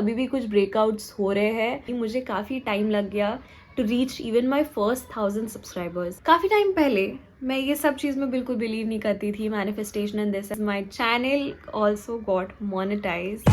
अभी भी कुछ ब्रेकआउट्स हो रहे हैं। मुझे काफ़ी टाइम लग गया to reach even my first 1000 subscribers. काफ़ी टाइम पहले मैं ये सब चीज़ में बिल्कुल बिलीव नहीं करती थी, manifestation and this. My channel also got monetise.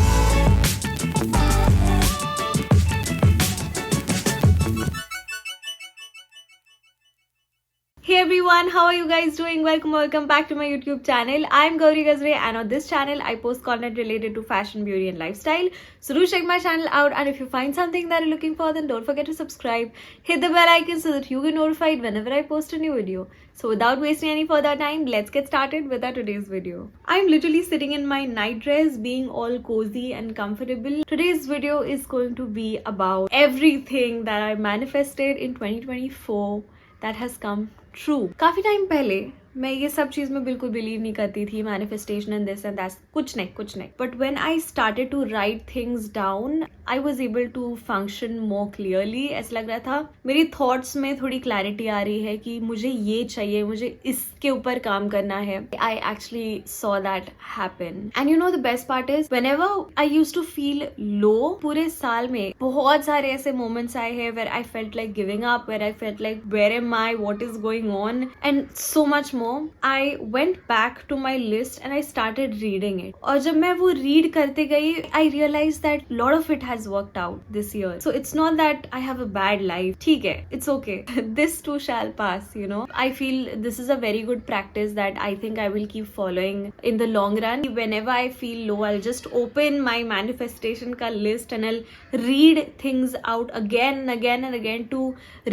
Hey everyone, how are you guys doing? Welcome back to my YouTube channel. I'm Gauri Gazre and on this channel I post content related to fashion, beauty and lifestyle. So do check my channel out, and if you find something that you're looking for, then don't forget to subscribe. Hit the bell icon so that you get notified whenever I post a new video. So without wasting any further time, let's get started with our today's video. I'm literally sitting in my night dress being all cozy and comfortable. Today's video is going to be about everything that I manifested in 2024 that has come true. काफी time पहले मैं ये सब चीज में बिल्कुल believe नहीं करती थी, manifestation and this and that, कुछ नहीं। But when I started to write things down, I was able to function more clearly. ऐसा लग रहा था मेरी थॉट्स में थोड़ी क्लैरिटी आ रही है कि मुझे ये चाहिए, मुझे इसके ऊपर काम करना है। I actually saw that happen and you know the best part is whenever I used to feel low, पूरे साल में बहुत सारे ऐसे मोमेंट्स आए हैं where I felt like giving up, where I felt like where am I, what is going on and so much more. I went back to my list and I started reading it. और जब मैं वो read करते गई, I realized that lot of it has worked out this year. So it's not that I have a bad life. ठीक है, it's okay. This too shall pass, you know. I feel this is a very good practice that I think I will keep following in the long run. Whenever I feel low, I'll just open my manifestation ka list and I'll read things out again and again to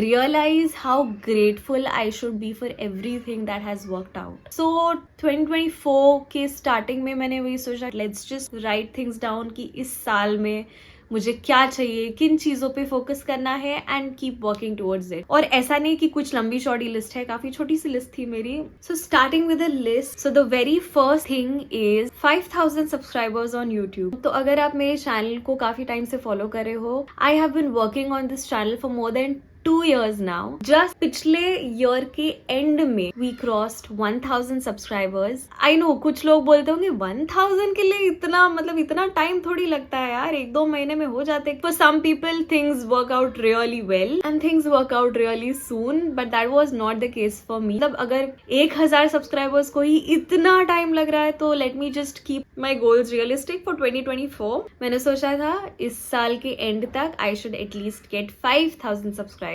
realize how grateful I should be for everything that has worked out. So 2024 के starting में मैंने वही सोचा, let's just right things down कि इस साल में मुझे क्या चाहिए, किन चीजों पे फोकस करना है and keep working towards it. और ऐसा नहीं कि कुछ लंबी चौड़ी लिस्ट है, काफी छोटी सी लिस्ट थी मेरी। So starting with a list, so the very first thing is 5000 subscribers on YouTube. तो अगर आप मेरे चैनल को काफी टाइम से फॉलो कर रहे हो, I have been working on this channel for more than 2 years now. Just पिछले ईयर के एंड में we crossed 1000 subscribers. I know कुछ लोग बोलते होंगे 1000 के लिए इतना, मतलब इतना टाइम थोड़ी लगता है यार, 1-2 महीने में हो जाते। For some people things work out really well and things work out really soon, but that was not the case for me. मतलब अगर 1000 सब्सक्राइबर्स को ही इतना टाइम लग रहा है तो let me just keep my goals realistic for 2024. मैंने सोचा था इस साल के एंड तक I should at least get 5000 subscribers.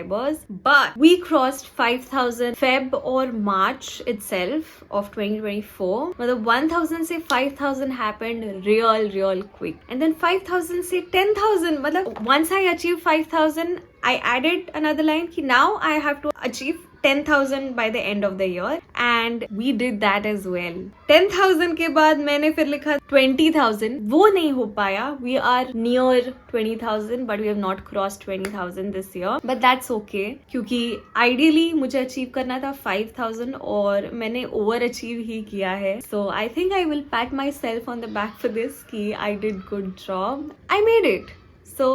But we crossed 5000 Feb or March itself of 2024. मतलब 1000 से 5000 happened real quick. And then 5000 से 10,000, मतलब once I achieved 5000, I added another line कि now I have to achieve 10,000 by the end of the year, and we did that as well. 10,000 के बाद मैंने फिर लिखा 20,000, वो नहीं हो पाया. We are near 20,000 but we have not crossed 20,000 this year, but that's okay क्योंकि ideally मुझे achieve करना था 5,000 और मैंने over achieve ही किया है. So I think I will pat myself on the back for this कि I did good job. I made it. So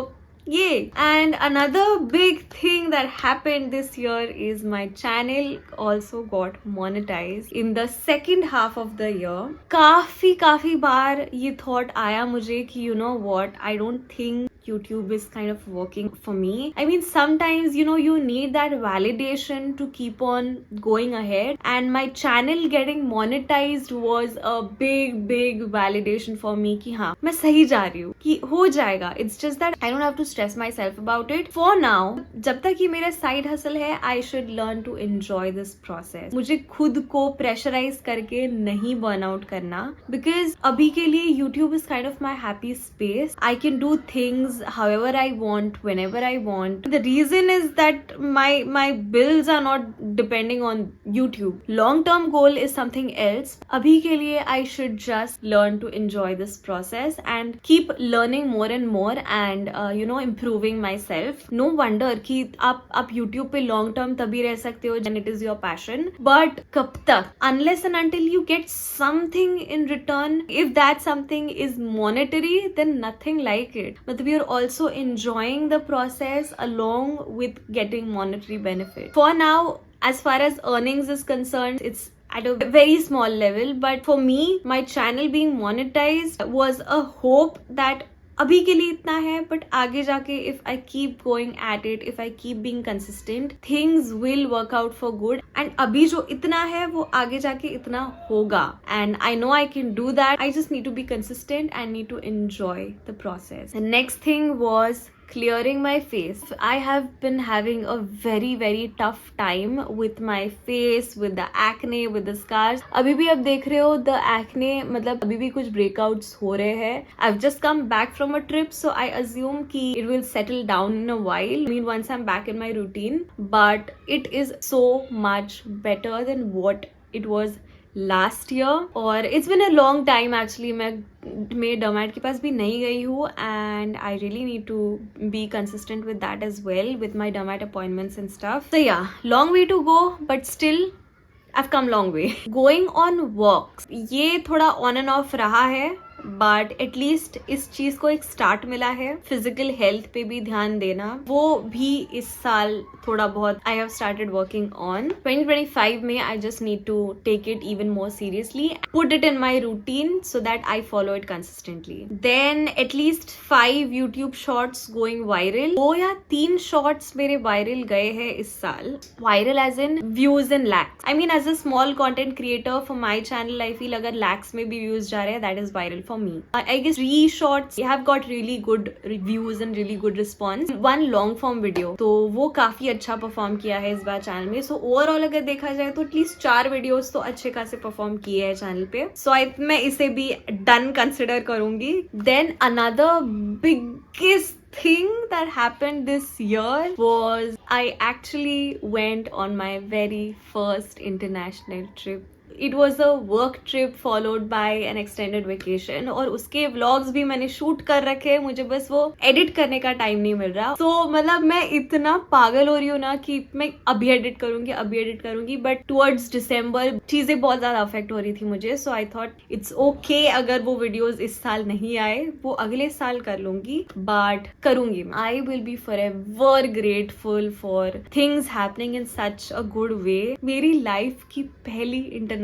yay. And another big thing that happened this year is my channel also got monetized in the second half of the year. काफी बार ये thought आया मुझे कि you know what, I don't think YouTube is kind of working for me. I mean, sometimes, you know, you need that validation to keep on going ahead. And my channel getting monetized was a big validation for me कि हाँ, मैं सही जा रही हूँ, कि हो जाएगा. It's just that I don't have to stress myself about it. For now, जब तक ये मेरा side hustle है, I should learn to enjoy this process. मुझे खुद को pressurize करके नहीं burn out करना. Because अभी के लिए YouTube is kind of my happy space. I can do things however I want, whenever I want. The reason is that my bills are not depending on YouTube. Long term goal is something else. Abhi ke liye I should just learn to enjoy this process and keep learning more and more and you know, improving myself. No wonder कि आप YouTube पे long term तभी रह सकते हो when it is your passion. But कब तक? Unless and until you get something in return, if that something is monetary, then nothing like it. मतलब you're also enjoying the process along with getting monetary benefit. For now, as far as earnings is concerned, it's at a very small level, but for me, my channel being monetized was a hope that अभी के लिए इतना है, but आगे जाके if I keep going at it, if I keep being consistent, things will work out for good. And अभी जो इतना है वो आगे जाके इतना होगा. And I know I can do that. I just need to be consistent and need to enjoy the process. Next thing was clearing my face. I have been having a very tough time with my face, with the acne, with the scars. अभी भी आप देख रहे हो the acne, मतलब अभी भी कुछ breakouts हो रहे हैं. I've just come back from a trip, so I assume कि it will settle down in a while. I mean, once I'm back in my routine, but it is so much better than what it was last year. और it's been a long time actually. मैं dermat के पास भी नहीं गई हूँ and I really need to be consistent with that as well with my dermat appointments and stuff. So yeah, long way to go, but still I've come long way. Going on walks, ये थोड़ा on and off रहा है, but at least इस चीज को एक start मिला है. फिजिकल हेल्थ पे भी ध्यान देना, वो भी इस साल थोड़ा बहुत I have started working on. 2025 में I just need to take it even more seriously, put it in my routine so that I follow it consistently. Then at least 5 YouTube shorts going viral. 2 या 3 shorts मेरे viral गए हैं इस साल. Viral as in views in lakhs. I mean as a small content creator for my channel I feel अगर लैक्स में भी views जा रहे हैं that is viral for me. I guess 3 shorts have got really good reviews and really good response. 1 long form video, तो वो काफी अच्छा परफॉर्म किया है इस बार चैनल में. सो ओवरऑल अगर देखा जाए तो एटलीस्ट 4 वीडियोस तो अच्छे खासे परफॉर्म किए हैं चैनल पे. सो मैं इसे भी डन कंसिडर करूंगी. Then another biggest thing that happened this year was I actually went on my very first international trip. It was a work trip followed by an extended vacation. और उसके vlogs भी मैंने shoot कर रखे, मुझे बस वो एडिट करने का टाइम नहीं मिल रहा. तो मतलब मैं इतना पागल हो रही हूँ ना कि मैं अभी एडिट करूंगी बट टुवर्ड्स दिसंबर चीजें बहुत ज्यादा अफेक्ट हो रही थी मुझे. सो आई थॉट इट्स ओके अगर वो वीडियोज इस साल नहीं आए, वो अगले साल कर लूंगी, बट करूंगी. I will be forever grateful for things happening in such a good way. मेरी लाइफ की पहली international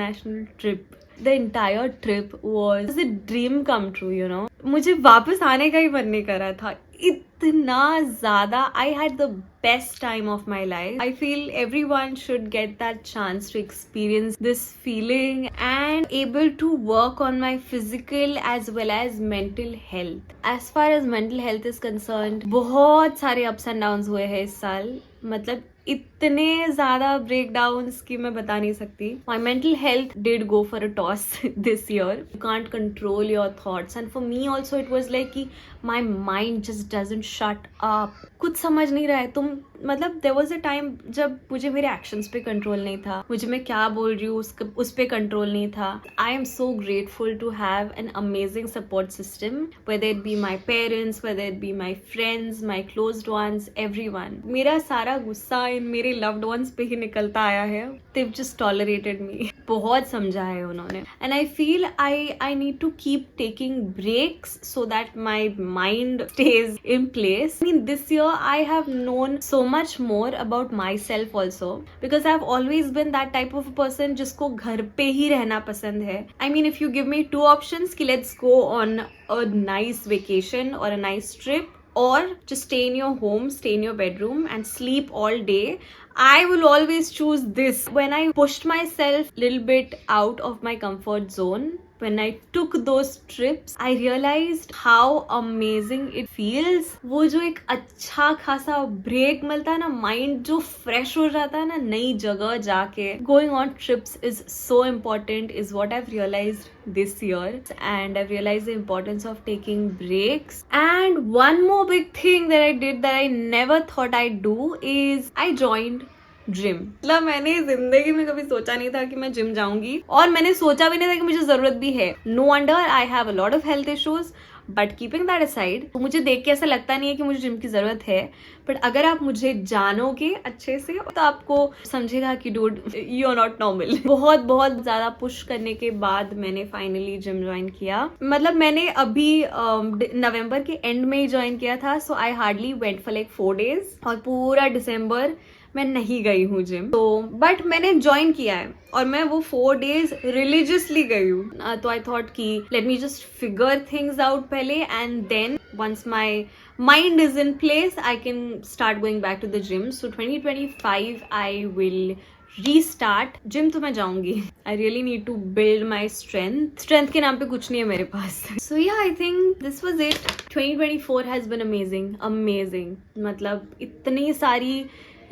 trip. The entire trip was a dream come true, you know. मुझे वापस आने का ही मन नहीं कर रहा था. इतना ज्यादा I had the best time of my life. I feel everyone should get that chance to experience this feeling and able to work on my physical as well as mental health. As far as mental health is concerned, बहुत सारे ups and downs हुए हैं इस साल. मतलब इतने ज्यादा breakdowns की मैं बता नहीं सकती. My mental health did go for a toss this year. You can't control your thoughts and for me also it was like कि my mind just doesn't shut up. कुछ समझ नहीं रहा है. तुम मतलब देयर वाज अ टाइम जब मुझे मेरे एक्शंस पे कंट्रोल नहीं था, मुझे मैं क्या बोल रही हूँ उस पे कंट्रोल नहीं था. I am so grateful to have an amazing support system, whether it be my parents, whether it be my friends, my closed ones, everyone. मेरा सारा गुस्सा इन मेरे लव्ड वंस पे ही निकलता आया है. They've just tolerated me. बहुत समझा है उन्होंने. And I feel I need to keep taking breaks so that my mind stays in place. I mean, this year I have known so much more about myself also, because I've always been that type of a person जिसको घर पे ही रहना पसंद है. I mean, if you give me 2 options कि let's go on a nice vacation or a nice trip, or just stay in your home, stay in your bedroom and sleep all day, I will always choose this. When I pushed myself a little bit out of my comfort zone, when I took those trips, I realized how amazing it feels. वो जो एक अच्छा खासा break मिलता है ना, mind जो fresh हो जाता है ना नई जगह जाके. Going on trips is so important, is what I've realized this year, and I've realized the importance of taking breaks. And one more big thing that I did that I never thought I'd do is I joined gym. मतलब मैंने जिंदगी में कभी सोचा नहीं था कि मैं जिम जाऊंगी, और मैंने सोचा भी नहीं था कि मुझे जरूरत भी है. No wonder I have a lot of health issues, but keeping that aside, तो मुझे देख के ऐसा लगता नहीं है कि मुझे जिम की जरूरत है. बट अगर आप मुझे जानोगे अच्छे से तो आपको समझेगा कि dude you are not normal. बहुत ज्यादा पुश करने के बाद मैंने फाइनली जिम ज्वाइन किया. मतलब मैंने अभी नवंबर के एंड में ही ज्वाइन किया था. So I hardly went for like 4 days, और पूरा दिसंबर मैं नहीं गई हूँ जिम, तो बट मैंने ज्वाइन किया है और मैं वो 4 days रिलीजियसली गई हूँ। तो आई थॉट कि let me just figure things out पहले, and then once my mind is in place I can start going back to the gym. So 2025 I will restart gym. तो मैं जाऊंगी। I really need to build my strength के नाम पे कुछ नहीं है मेरे पास। सो या I think this was it. 2024 has been amazing. मतलब इतनी सारी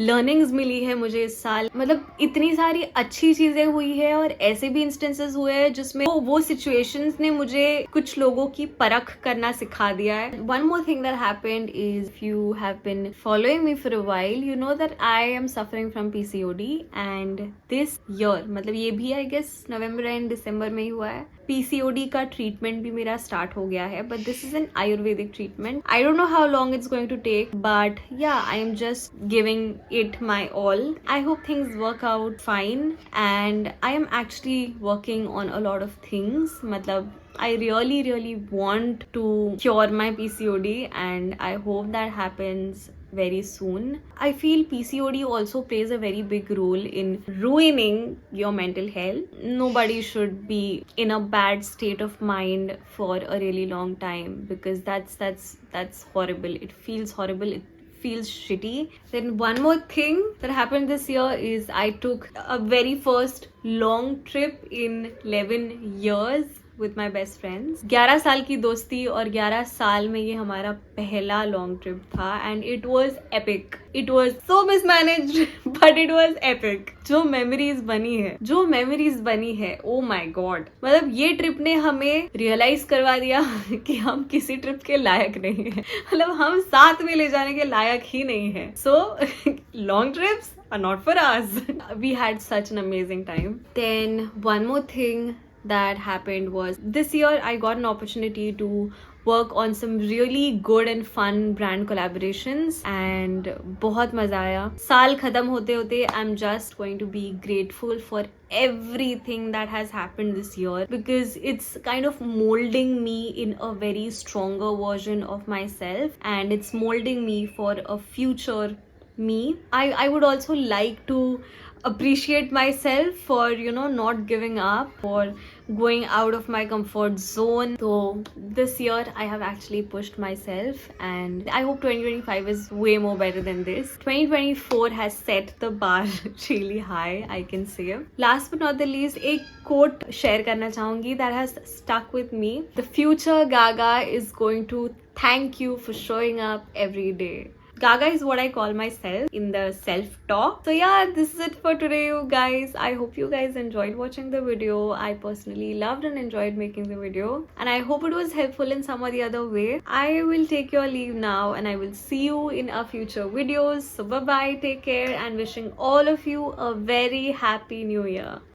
लर्निंग्स मिली है मुझे इस साल, मतलब इतनी सारी अच्छी चीजें हुई है और ऐसे भी इंस्टेंसेस हुए हैं जिसमें वो सिचुएशंस ने मुझे कुछ लोगों की परख करना सिखा दिया है। One more thing that happened is, if you have been following me for a while, you know that I am suffering from PCOD, and this year, मतलब ये भी आई गेस नवंबर एंड दिसंबर में ही हुआ है, पीसीओडी का treatment भी मेरा start हो गया है, but this is an Ayurvedic treatment. I don't know how long it's going to take, but yeah I am just giving it my all. I hope things work out fine, and I am actually working on a lot of things. Matlab, I really want to cure my PCOD, and I hope that happens very soon. I feel PCOD also plays a very big role in ruining your mental health. Nobody should be in a bad state of mind for a really long time, because that's horrible. It feels horrible. It feels shitty. Then one more thing that happened this year is I took a very first long trip in 11 years with my best friends. 11 साल की दोस्ती और 11 साल में ये हमारा पहला long trip था, and it was epic. It was so mismanaged but it was epic. जो मेमोरीज बनी है, ओ माई गॉड. मतलब ये ट्रिप ने हमें रियलाइज करवा दिया कि हम किसी ट्रिप के लायक नहीं है. मतलब हम साथ में ले जाने के लायक ही नहीं है. So long trips are not for us. We had such an amazing time. Then one more thing that happened was this year I got an opportunity to work on some really good and fun brand collaborations, and बहुत मजा आया. साल खत्म होते होते I'm just going to be grateful for everything that has happened this year, because it's kind of molding me in a very stronger version of myself, and it's molding me for a future me. I would also like to appreciate myself for, you know, not giving up, for going out of my comfort zone. So this year I have actually pushed myself, and I hope 2025 is way more better than this. 2024 has set the bar really high, I can say. Last but not the least, एक quote share करना चाहूंगी that has stuck with me. The future Gaga is going to thank you for showing up every day. Gaga is what I call myself in the self-talk. So yeah, this is it for today, you guys. I hope you guys enjoyed watching the video. I personally loved and enjoyed making the video, and I hope it was helpful in some or the other way. I will take your leave now, and I will see you in our future videos. So bye bye, take care, and wishing all of you a very happy new year.